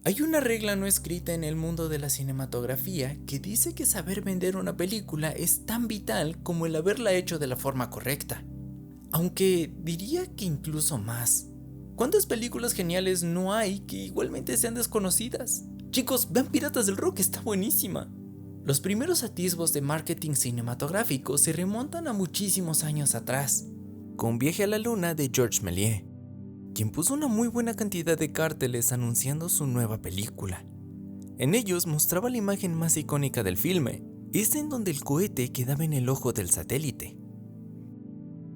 Hay una regla no escrita en el mundo de la cinematografía que dice que saber vender una película es tan vital como el haberla hecho de la forma correcta. Aunque diría que incluso más. ¿Cuántas películas geniales no hay que igualmente sean desconocidas? Chicos, vean Piratas del Rock, está buenísima. Los primeros atisbos de marketing cinematográfico se remontan a muchísimos años atrás, con Viaje a la Luna de Georges Méliès, quien puso una muy buena cantidad de carteles anunciando su nueva película. En ellos mostraba la imagen más icónica del filme, esa en donde el cohete quedaba en el ojo del satélite.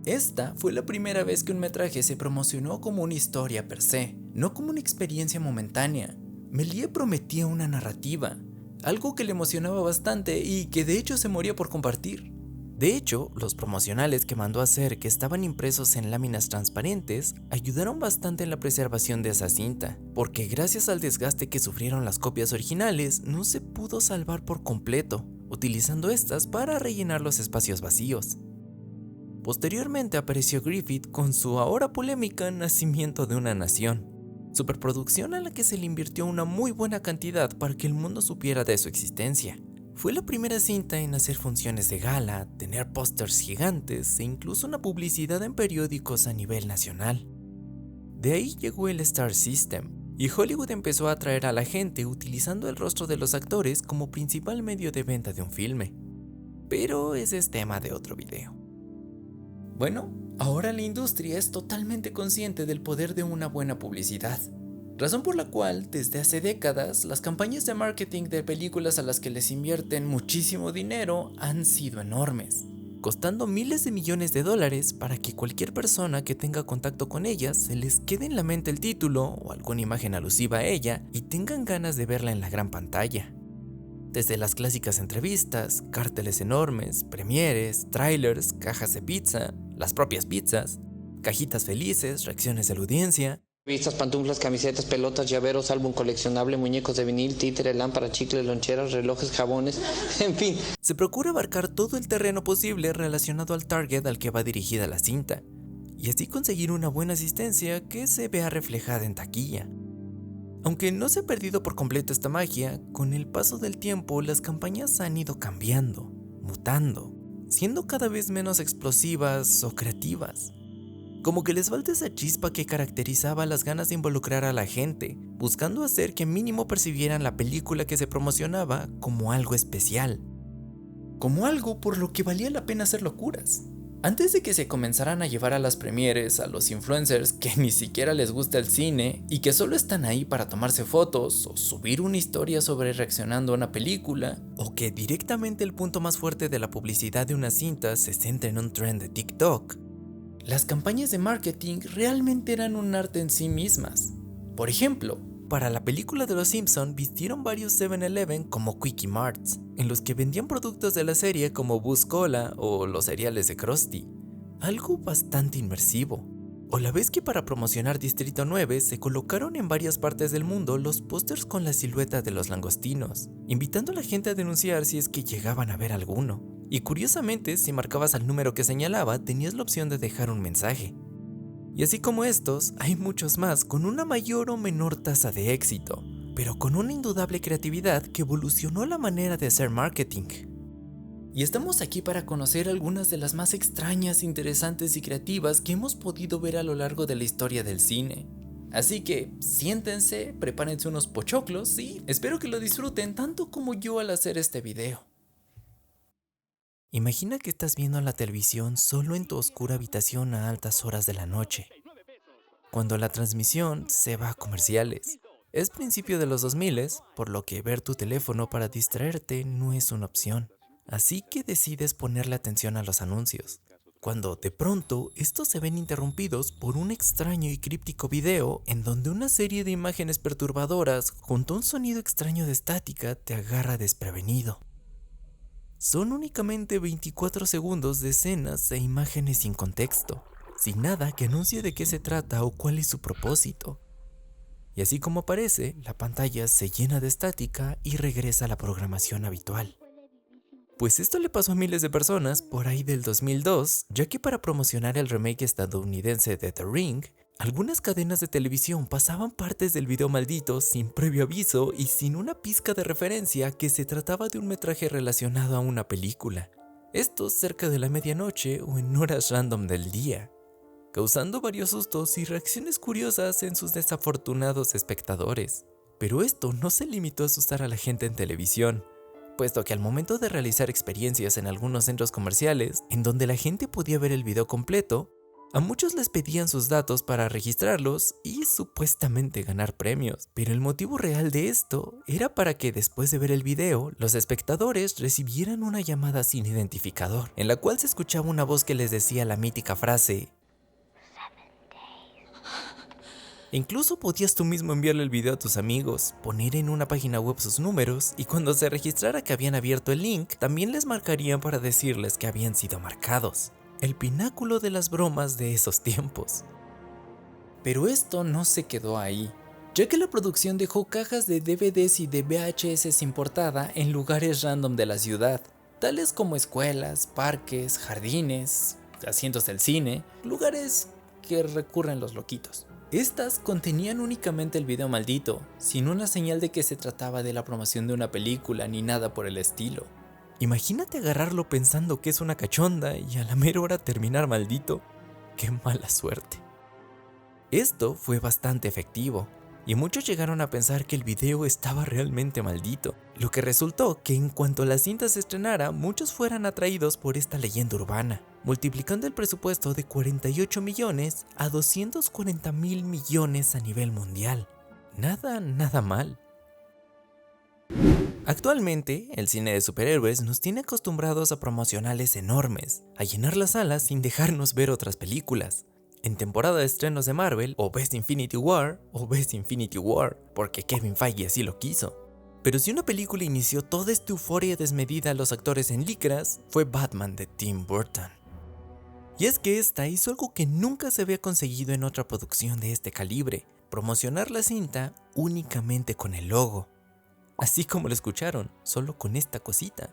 Esta fue la primera vez que un metraje se promocionó como una historia per se, no como una experiencia momentánea. Méliès prometía una narrativa, algo que le emocionaba bastante y que de hecho se moría por compartir. De hecho, los promocionales que mandó a hacer, que estaban impresos en láminas transparentes, ayudaron bastante en la preservación de esa cinta, porque gracias al desgaste que sufrieron las copias originales, no se pudo salvar por completo, utilizando estas para rellenar los espacios vacíos. Posteriormente apareció Griffith con su ahora polémica Nacimiento de una Nación, superproducción a la que se le invirtió una muy buena cantidad para que el mundo supiera de su existencia. Fue la primera cinta en hacer funciones de gala, tener pósters gigantes e incluso una publicidad en periódicos a nivel nacional. De ahí llegó el Star System, y Hollywood empezó a atraer a la gente utilizando el rostro de los actores como principal medio de venta de un filme. Pero ese es tema de otro video. Bueno, ahora la industria es totalmente consciente del poder de una buena publicidad, razón por la cual desde hace décadas las campañas de marketing de películas a las que les invierten muchísimo dinero han sido enormes, costando miles de millones de dólares para que cualquier persona que tenga contacto con ellas se les quede en la mente el título o alguna imagen alusiva a ella y tengan ganas de verla en la gran pantalla. Desde las clásicas entrevistas, carteles enormes, premieres, trailers, cajas de pizza, las propias pizzas, cajitas felices, reacciones de la audiencia. Vistas, pantuflas, camisetas, pelotas, llaveros, álbum coleccionable, muñecos de vinil, títere, lámpara, chicle, loncheras, relojes, jabones, en fin. Se procura abarcar todo el terreno posible relacionado al target al que va dirigida la cinta, y así conseguir una buena asistencia que se vea reflejada en taquilla. Aunque no se ha perdido por completo esta magia, con el paso del tiempo las campañas han ido cambiando, mutando, siendo cada vez menos explosivas o creativas. Como que les falta esa chispa que caracterizaba las ganas de involucrar a la gente, buscando hacer que mínimo percibieran la película que se promocionaba como algo especial. Como algo por lo que valía la pena hacer locuras. Antes de que se comenzaran a llevar a las premieres a los influencers que ni siquiera les gusta el cine y que solo están ahí para tomarse fotos o subir una historia sobre reaccionando a una película, o que directamente el punto más fuerte de la publicidad de una cinta se centra en un trend de TikTok, las campañas de marketing realmente eran un arte en sí mismas. Por ejemplo, para la película de Los Simpson vistieron varios 7-Eleven como Quickie Marts, en los que vendían productos de la serie como Buzz Cola o los cereales de Krusty, algo bastante inmersivo. O la vez que para promocionar Distrito 9 se colocaron en varias partes del mundo los pósters con la silueta de los langostinos, invitando a la gente a denunciar si es que llegaban a ver alguno. Y curiosamente, si marcabas al número que señalaba, tenías la opción de dejar un mensaje. Y así como estos, hay muchos más con una mayor o menor tasa de éxito, pero con una indudable creatividad que evolucionó la manera de hacer marketing. Y estamos aquí para conocer algunas de las más extrañas, interesantes y creativas que hemos podido ver a lo largo de la historia del cine. Así que siéntense, prepárense unos pochoclos y espero que lo disfruten tanto como yo al hacer este video. Imagina que estás viendo la televisión solo en tu oscura habitación a altas horas de la noche, cuando la transmisión se va a comerciales. Es principio de los 2000, por lo que ver tu teléfono para distraerte no es una opción. Así que decides ponerle atención a los anuncios, cuando de pronto estos se ven interrumpidos por un extraño y críptico video en donde una serie de imágenes perturbadoras junto a un sonido extraño de estática te agarra desprevenido. Son únicamente 24 segundos de escenas e imágenes sin contexto, sin nada que anuncie de qué se trata o cuál es su propósito. Y así como aparece, la pantalla se llena de estática y regresa a la programación habitual. Pues esto le pasó a miles de personas por ahí del 2002, ya que para promocionar el remake estadounidense de The Ring, Algunas cadenas de televisión pasaban partes del video maldito sin previo aviso y sin una pizca de referencia que se trataba de un metraje relacionado a una película. Esto cerca de la medianoche o en horas random del día, causando varios sustos y reacciones curiosas en sus desafortunados espectadores. Pero esto no se limitó a asustar a la gente en televisión, puesto que al momento de realizar experiencias en algunos centros comerciales, en donde la gente podía ver el video completo, a muchos les pedían sus datos para registrarlos y supuestamente ganar premios, pero el motivo real de esto era para que después de ver el video, los espectadores recibieran una llamada sin identificador, en la cual se escuchaba una voz que les decía la mítica frase. Incluso podías tú mismo enviarle el video a tus amigos, poner en una página web sus números y cuando se registrara que habían abierto el link, también les marcarían para decirles que habían sido marcados. El pináculo de las bromas de esos tiempos. Pero esto no se quedó ahí, ya que la producción dejó cajas de DVDs y de VHS sin portada en lugares random de la ciudad, tales como escuelas, parques, jardines, asientos del cine, lugares que recurren los loquitos. Estas contenían únicamente el video maldito, sin una señal de que se trataba de la promoción de una película ni nada por el estilo. Imagínate agarrarlo pensando que es una cachonda y a la mera hora terminar maldito. ¡Qué mala suerte! Esto fue bastante efectivo, y muchos llegaron a pensar que el video estaba realmente maldito, lo que resultó que en cuanto la cinta se estrenara, muchos fueran atraídos por esta leyenda urbana, multiplicando el presupuesto de 48 millones a 240,000 millones a nivel mundial. Nada mal. Actualmente, el cine de superhéroes nos tiene acostumbrados a promocionales enormes, a llenar las salas sin dejarnos ver otras películas. En temporada de estrenos de Marvel, o ves Infinity War, porque Kevin Feige así lo quiso. Pero si una película inició toda esta euforia desmedida a los actores en licras, fue Batman de Tim Burton. Y es que esta hizo algo que nunca se había conseguido en otra producción de este calibre, promocionar la cinta únicamente con el logo. Así como lo escucharon, solo con esta cosita.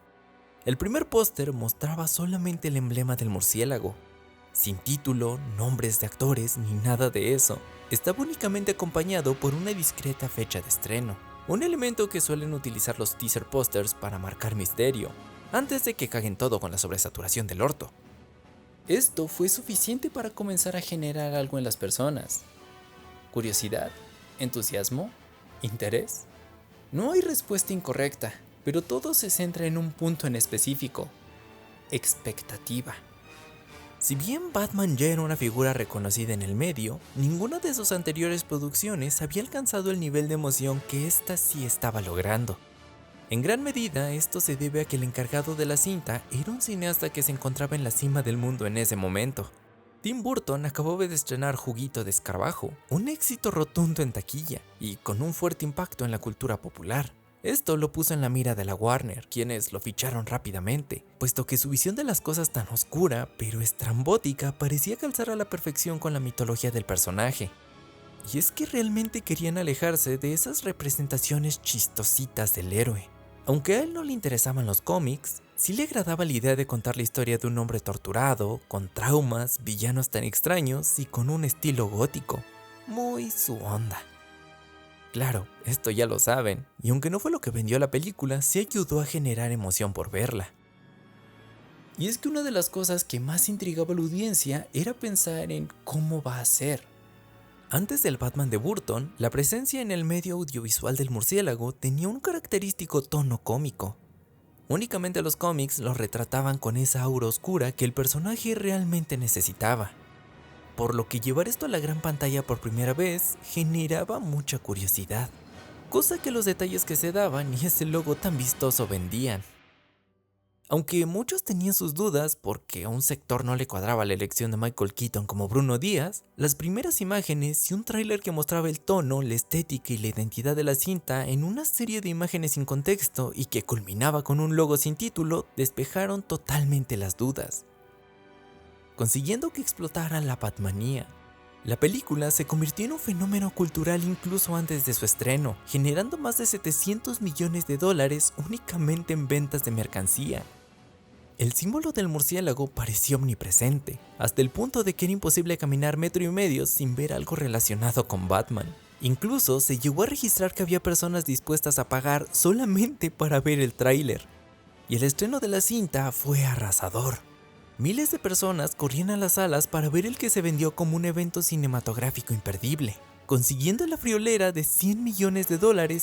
El primer póster mostraba solamente el emblema del murciélago, sin título, nombres de actores ni nada de eso. Estaba únicamente acompañado por una discreta fecha de estreno, un elemento que suelen utilizar los teaser posters para marcar misterio, antes de que caguen todo con la sobresaturación del orto. Esto fue suficiente para comenzar a generar algo en las personas. ¿Curiosidad? ¿Entusiasmo? ¿Interés? No hay respuesta incorrecta, pero todo se centra en un punto en específico: expectativa. Si bien Batman ya era una figura reconocida en el medio, ninguna de sus anteriores producciones había alcanzado el nivel de emoción que esta sí estaba logrando. En gran medida, esto se debe a que el encargado de la cinta era un cineasta que se encontraba en la cima del mundo en ese momento. Tim Burton acababa de estrenar Juguito de Escarabajo, un éxito rotundo en taquilla y con un fuerte impacto en la cultura popular. Esto lo puso en la mira de la Warner, quienes lo ficharon rápidamente, puesto que su visión de las cosas tan oscura pero estrambótica parecía calzar a la perfección con la mitología del personaje. Y es que realmente querían alejarse de esas representaciones chistositas del héroe. Aunque a él no le interesaban los cómics, sí le agradaba la idea de contar la historia de un hombre torturado, con traumas, villanos tan extraños y con un estilo gótico. Muy su onda. Claro, esto ya lo saben, y aunque no fue lo que vendió la película, sí ayudó a generar emoción por verla. Y es que una de las cosas que más intrigaba a la audiencia era pensar en cómo va a ser. Antes del Batman de Burton, la presencia en el medio audiovisual del murciélago tenía un característico tono cómico. Únicamente los cómics lo retrataban con esa aura oscura que el personaje realmente necesitaba, por lo que llevar esto a la gran pantalla por primera vez generaba mucha curiosidad, cosa que los detalles que se daban y ese logo tan vistoso vendían. Aunque muchos tenían sus dudas porque a un sector no le cuadraba la elección de Michael Keaton como Bruno Díaz, las primeras imágenes y un tráiler que mostraba el tono, la estética y la identidad de la cinta en una serie de imágenes sin contexto y que culminaba con un logo sin título despejaron totalmente las dudas, consiguiendo que explotara la Batmanía. La película se convirtió en un fenómeno cultural incluso antes de su estreno, generando más de $700 millones únicamente en ventas de mercancía. El símbolo del murciélago parecía omnipresente, hasta el punto de que era imposible caminar metro y medio sin ver algo relacionado con Batman. Incluso se llegó a registrar que había personas dispuestas a pagar solamente para ver el tráiler. Y el estreno de la cinta fue arrasador. Miles de personas corrían a las salas para ver el que se vendió como un evento cinematográfico imperdible, consiguiendo la friolera de $100 millones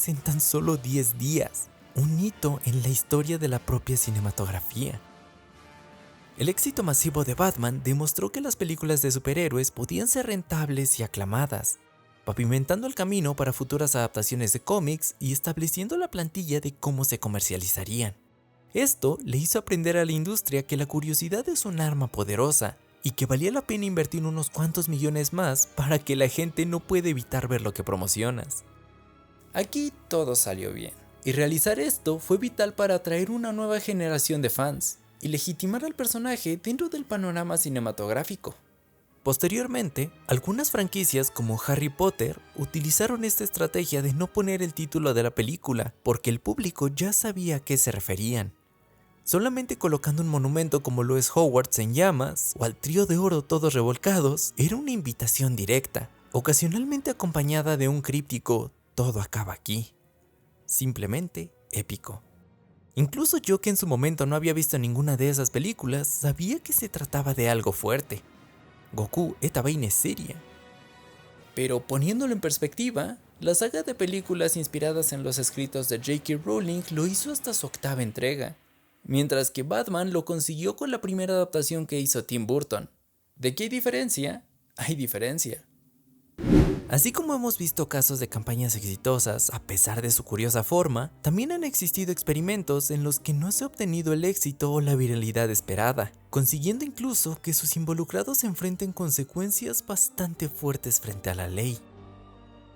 en tan solo 10 días, un hito en la historia de la propia cinematografía. El éxito masivo de Batman demostró que las películas de superhéroes podían ser rentables y aclamadas, pavimentando el camino para futuras adaptaciones de cómics y estableciendo la plantilla de cómo se comercializarían. Esto le hizo aprender a la industria que la curiosidad es un arma poderosa y que valía la pena invertir unos cuantos millones más para que la gente no pueda evitar ver lo que promocionas. Aquí todo salió bien, y realizar esto fue vital para atraer una nueva generación de fans y legitimar al personaje dentro del panorama cinematográfico. Posteriormente, algunas franquicias como Harry Potter utilizaron esta estrategia de no poner el título de la película porque el público ya sabía a qué se referían. Solamente colocando un monumento como lo es Hogwarts en llamas o al trío de oro todos revolcados era una invitación directa, ocasionalmente acompañada de un críptico "todo acaba aquí". Simplemente épico. Incluso yo, que en su momento no había visto ninguna de esas películas, sabía que se trataba de algo fuerte. Goku, esta vaina es seria. Pero poniéndolo en perspectiva, la saga de películas inspiradas en los escritos de J.K. Rowling lo hizo hasta su 8ª entrega, mientras que Batman lo consiguió con la primera adaptación que hizo Tim Burton. ¿De qué hay diferencia? Hay diferencia. Así como hemos visto casos de campañas exitosas a pesar de su curiosa forma, también han existido experimentos en los que no se ha obtenido el éxito o la viralidad esperada, consiguiendo incluso que sus involucrados se enfrenten consecuencias bastante fuertes frente a la ley.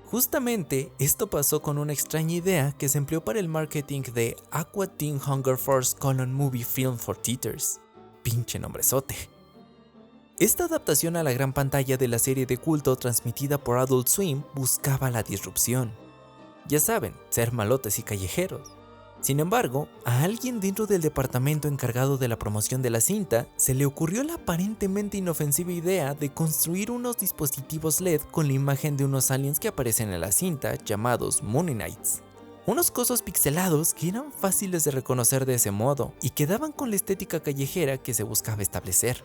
Justamente esto pasó con una extraña idea que se empleó para el marketing de Aqua Teen Hunger Force: Movie Film for Theaters. Pinche nombrezote. Esta adaptación a la gran pantalla de la serie de culto transmitida por Adult Swim buscaba la disrupción. Ya saben, ser malotes y callejeros. Sin embargo, a alguien dentro del departamento encargado de la promoción de la cinta se le ocurrió la aparentemente inofensiva idea de construir unos dispositivos LED con la imagen de unos aliens que aparecen en la cinta llamados Mooninites. Unos cosos pixelados que eran fáciles de reconocer de ese modo y que daban con la estética callejera que se buscaba establecer.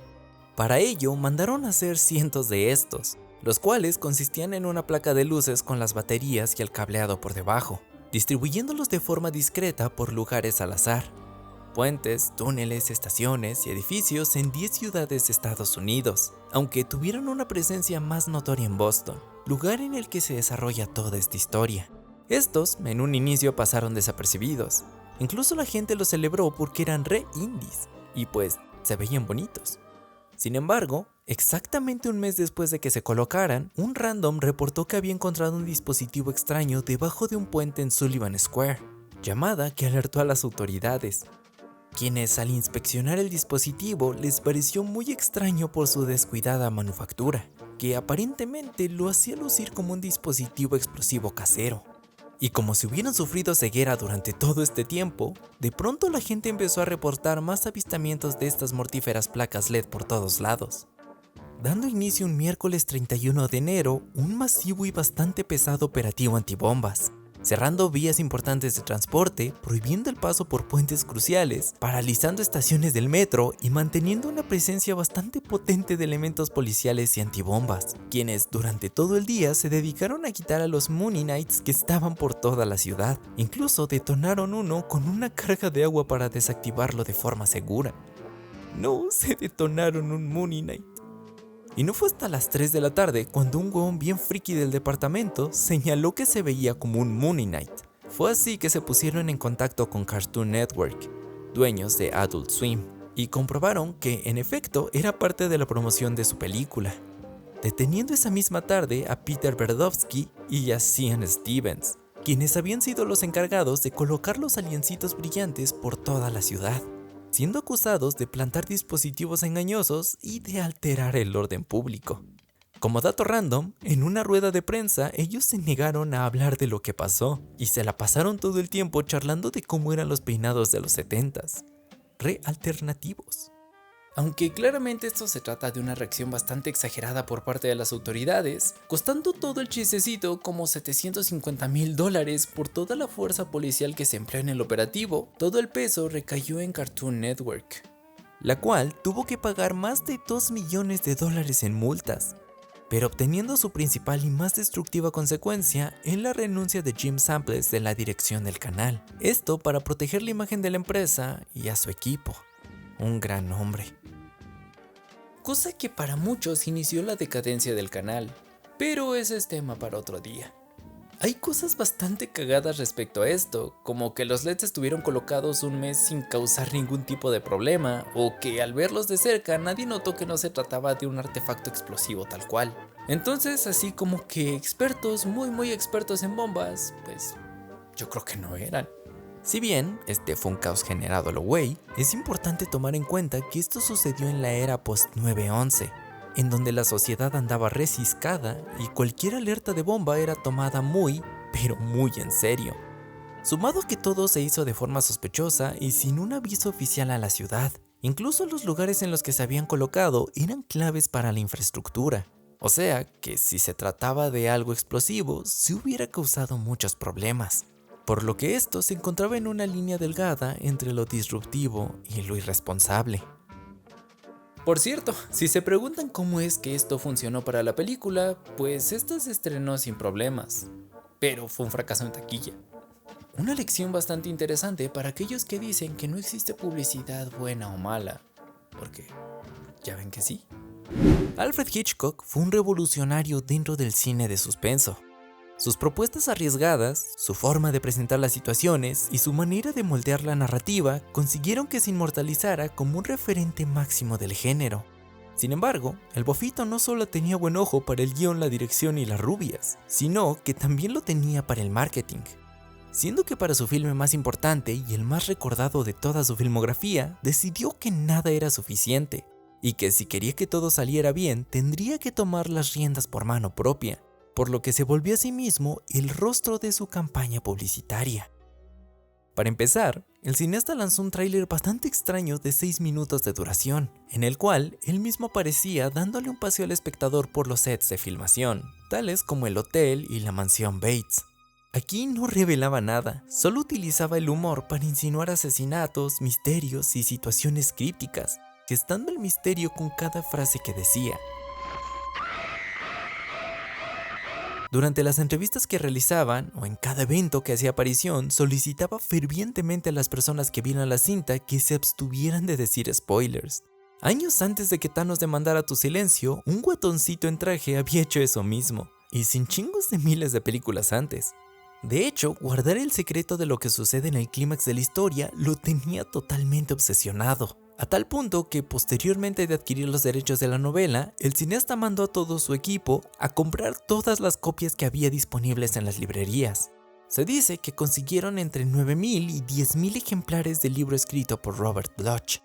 Para ello mandaron a hacer cientos de estos, los cuales consistían en una placa de luces con las baterías y el cableado por debajo, distribuyéndolos de forma discreta por lugares al azar, puentes, túneles, estaciones y edificios en 10 ciudades de Estados Unidos, aunque tuvieron una presencia más notoria en Boston, lugar en el que se desarrolla toda esta historia. Estos en un inicio pasaron desapercibidos, incluso la gente los celebró porque eran re indies y pues se veían bonitos. Sin embargo, exactamente un mes después de que se colocaran, un random reportó que había encontrado un dispositivo extraño debajo de un puente en Sullivan Square, llamada que alertó a las autoridades, quienes al inspeccionar el dispositivo les pareció muy extraño por su descuidada manufactura, que aparentemente lo hacía lucir como un dispositivo explosivo casero. Y como si hubieran sufrido ceguera durante todo este tiempo, de pronto la gente empezó a reportar más avistamientos de estas mortíferas placas LED por todos lados, dando inicio un miércoles 31 de enero un masivo y bastante pesado operativo antibombas, cerrando vías importantes de transporte, prohibiendo el paso por puentes cruciales, paralizando estaciones del metro y manteniendo una presencia bastante potente de elementos policiales y antibombas, quienes durante todo el día se dedicaron a quitar a los Mooninites que estaban por toda la ciudad. Incluso detonaron uno con una carga de agua para desactivarlo de forma segura. No, se detonaron un Mooninite. Y no fue hasta las 3 de la tarde cuando un huevón bien friki del departamento señaló que se veía como un Mooninite. Fue así que se pusieron en contacto con Cartoon Network, dueños de Adult Swim, y comprobaron que en efecto era parte de la promoción de su película, deteniendo esa misma tarde a Peter Berdovsky y a Sean Stevens, quienes habían sido los encargados de colocar los aliencitos brillantes por toda la ciudad, siendo acusados de plantar dispositivos engañosos y de alterar el orden público. Como dato random, en una rueda de prensa ellos se negaron a hablar de lo que pasó y se la pasaron todo el tiempo charlando de cómo eran los peinados de los 70s. re alternativos. Aunque claramente esto se trata de una reacción bastante exagerada por parte de las autoridades, costando todo el chistecito como $750,000 por toda la fuerza policial que se empleó en el operativo, todo el peso recayó en Cartoon Network, la cual tuvo que pagar más de $2 millones en multas, pero obteniendo su principal y más destructiva consecuencia en la renuncia de Jim Samples de la dirección del canal. Esto para proteger la imagen de la empresa y a su equipo. Un gran hombre. Cosa que para muchos inició la decadencia del canal, pero ese es tema para otro día. Hay cosas bastante cagadas respecto a esto, como que los LEDs estuvieron colocados un mes sin causar ningún tipo de problema, o que al verlos de cerca nadie notó que no se trataba de un artefacto explosivo tal cual. Entonces, así como que expertos, muy expertos en bombas, pues yo creo que no eran. Si bien este fue un caos generado a lo güey, es importante tomar en cuenta que esto sucedió en la era post 9/11, en donde la sociedad andaba reciscada y cualquier alerta de bomba era tomada pero muy en serio. Sumado a que todo se hizo de forma sospechosa y sin un aviso oficial a la ciudad, incluso los lugares en los que se habían colocado eran claves para la infraestructura. O sea que si se trataba de algo explosivo, se hubiera causado muchos problemas. Por lo que esto se encontraba en una línea delgada entre lo disruptivo y lo irresponsable. Por cierto, si se preguntan cómo es que esto funcionó para la película, pues esta se estrenó sin problemas, pero fue un fracaso en taquilla. Una lección bastante interesante para aquellos que dicen que no existe publicidad buena o mala, porque ya ven que sí. Alfred Hitchcock fue un revolucionario dentro del cine de suspenso. Sus propuestas arriesgadas, su forma de presentar las situaciones y su manera de moldear la narrativa consiguieron que se inmortalizara como un referente máximo del género. Sin embargo, el bofito no solo tenía buen ojo para el guión, la dirección y las rubias, sino que también lo tenía para el marketing. Siendo que para su filme más importante y el más recordado de toda su filmografía, decidió que nada era suficiente, y que si quería que todo saliera bien, tendría que tomar las riendas por mano propia, por lo que se volvió a sí mismo el rostro de su campaña publicitaria. Para empezar, el cineasta lanzó un tráiler bastante extraño de 6 minutos de duración, en el cual él mismo aparecía dándole un paseo al espectador por los sets de filmación, tales como el hotel y la mansión Bates. Aquí no revelaba nada, solo utilizaba el humor para insinuar asesinatos, misterios y situaciones crípticas, gestando el misterio con cada frase que decía. Durante las entrevistas que realizaban, o en cada evento que hacía aparición, solicitaba fervientemente a las personas que vieran la cinta que se abstuvieran de decir spoilers. Años antes de que Thanos demandara tu silencio, un guatoncito en traje había hecho eso mismo, y sin chingos de miles de películas antes. De hecho, guardar el secreto de lo que sucede en el clímax de la historia lo tenía totalmente obsesionado. A tal punto que posteriormente de adquirir los derechos de la novela, el cineasta mandó a todo su equipo a comprar todas las copias que había disponibles en las librerías. Se dice que consiguieron entre 9,000 y 10,000 ejemplares del libro escrito por Robert Bloch.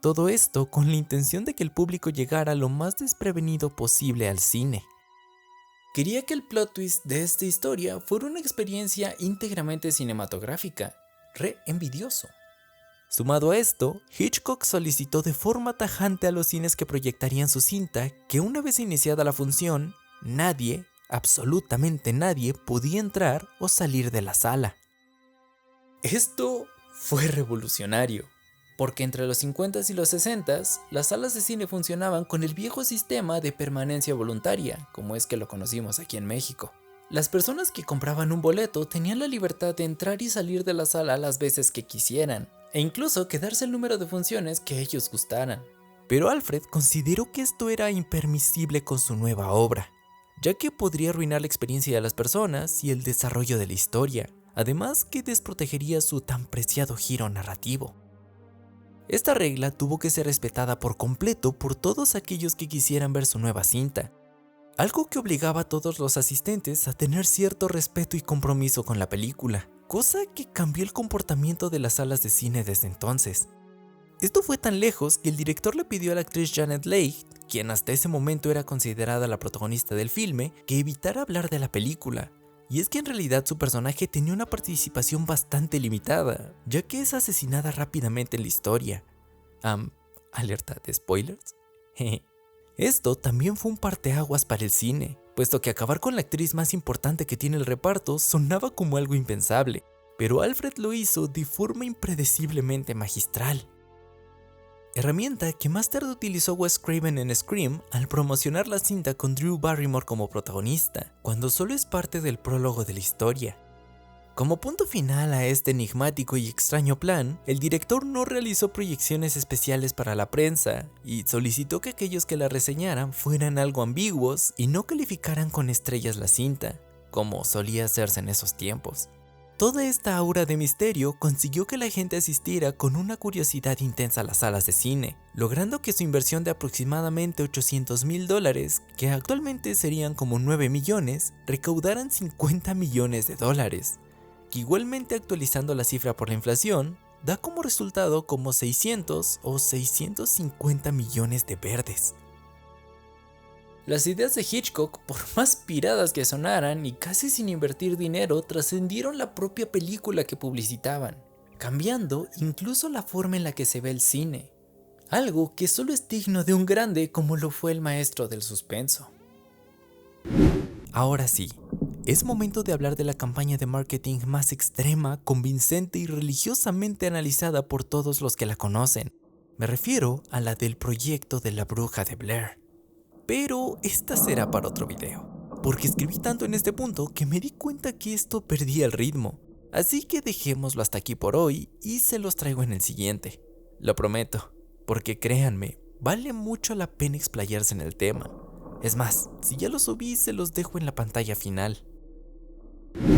Todo esto con la intención de que el público llegara lo más desprevenido posible al cine. Quería que el plot twist de esta historia fuera una experiencia íntegramente cinematográfica. Re envidioso. Sumado a esto, Hitchcock solicitó de forma tajante a los cines que proyectarían su cinta que una vez iniciada la función, nadie, absolutamente nadie, podía entrar o salir de la sala. Esto fue revolucionario, porque entre los 50s y los 60s, las salas de cine funcionaban con el viejo sistema de permanencia voluntaria, como es que lo conocimos aquí en México. Las personas que compraban un boleto tenían la libertad de entrar y salir de la sala las veces que quisieran, e incluso quedarse el número de funciones que ellos gustaran. Pero Alfred consideró que esto era impermisible con su nueva obra, ya que podría arruinar la experiencia de las personas y el desarrollo de la historia, además que desprotegería su tan preciado giro narrativo. Esta regla tuvo que ser respetada por completo por todos aquellos que quisieran ver su nueva cinta, algo que obligaba a todos los asistentes a tener cierto respeto y compromiso con la película, cosa que cambió el comportamiento de las salas de cine desde entonces. Esto fue tan lejos que el director le pidió a la actriz Janet Leigh, quien hasta ese momento era considerada la protagonista del filme, que evitara hablar de la película. Y es que en realidad su personaje tenía una participación bastante limitada, ya que es asesinada rápidamente en la historia. Alerta de spoilers. Esto también fue un parteaguas para el cine, puesto que acabar con la actriz más importante que tiene el reparto sonaba como algo impensable, pero Alfred lo hizo de forma impredeciblemente magistral. Herramienta que más tarde utilizó Wes Craven en Scream al promocionar la cinta con Drew Barrymore como protagonista, cuando solo es parte del prólogo de la historia. Como punto final a este enigmático y extraño plan, el director no realizó proyecciones especiales para la prensa y solicitó que aquellos que la reseñaran fueran algo ambiguos y no calificaran con estrellas la cinta, como solía hacerse en esos tiempos. Toda esta aura de misterio consiguió que la gente asistiera con una curiosidad intensa a las salas de cine, logrando que su inversión de aproximadamente $800,000, que actualmente serían como 9 millones, recaudaran $50 millones, que igualmente actualizando la cifra por la inflación, da como resultado como 600 o 650 millones de verdes. Las ideas de Hitchcock, por más piradas que sonaran y casi sin invertir dinero, trascendieron la propia película que publicitaban, cambiando incluso la forma en la que se ve el cine, algo que solo es digno de un grande como lo fue el maestro del suspenso. Ahora sí, es momento de hablar de la campaña de marketing más extrema, convincente y religiosamente analizada por todos los que la conocen. Me refiero a la del proyecto de la Bruja de Blair. Pero esta será para otro video, porque escribí tanto en este punto que me di cuenta que esto perdía el ritmo. Así que dejémoslo hasta aquí por hoy y se los traigo en el siguiente. Lo prometo, porque créanme, vale mucho la pena explayarse en el tema. Es más, si ya lo subí, se los dejo en la pantalla final.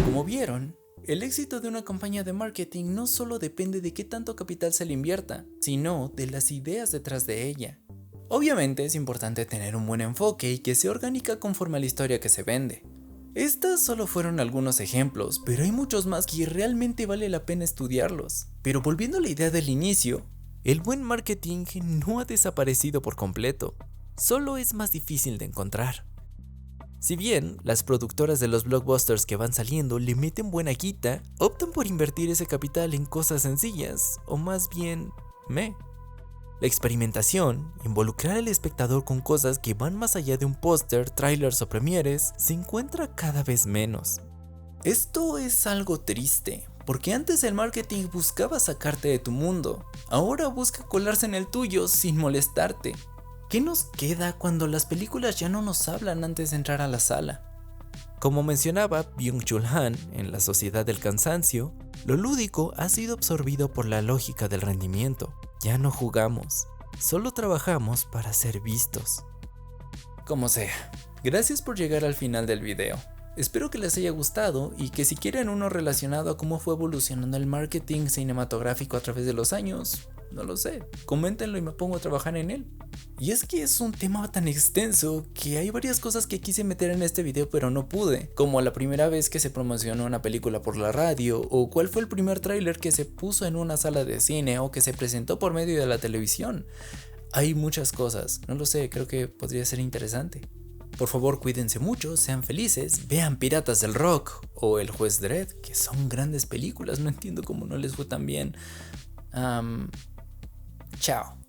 Como vieron, el éxito de una campaña de marketing no solo depende de qué tanto capital se le invierta, sino de las ideas detrás de ella. Obviamente es importante tener un buen enfoque y que sea orgánica conforme a la historia que se vende. Estas solo fueron algunos ejemplos, pero hay muchos más que realmente vale la pena estudiarlos. Pero volviendo a la idea del inicio, el buen marketing no ha desaparecido por completo, solo es más difícil de encontrar. Si bien las productoras de los blockbusters que van saliendo le meten buena guita, optan por invertir ese capital en cosas sencillas, o más bien, La experimentación, involucrar al espectador con cosas que van más allá de un póster, trailers o premieres, se encuentra cada vez menos. Esto es algo triste, porque antes el marketing buscaba sacarte de tu mundo, ahora busca colarse en el tuyo sin molestarte. ¿Qué nos queda cuando las películas ya no nos hablan antes de entrar a la sala? Como mencionaba Byung-Chul Han en La Sociedad del Cansancio, lo lúdico ha sido absorbido por la lógica del rendimiento. Ya no jugamos, solo trabajamos para ser vistos. Como sea, gracias por llegar al final del video. Espero que les haya gustado y que si quieren uno relacionado a cómo fue evolucionando el marketing cinematográfico a través de los años, no lo sé, coméntenlo y me pongo a trabajar en él. Y es que es un tema tan extenso que hay varias cosas que quise meter en este video pero no pude, como la primera vez que se promocionó una película por la radio, o cuál fue el primer tráiler que se puso en una sala de cine o que se presentó por medio de la televisión. Hay muchas cosas, no lo sé, creo que podría ser interesante. Por favor, cuídense mucho, sean felices, vean Piratas del Rock o El Juez Dredd, que son grandes películas, no entiendo cómo no les fue tan bien. Chao.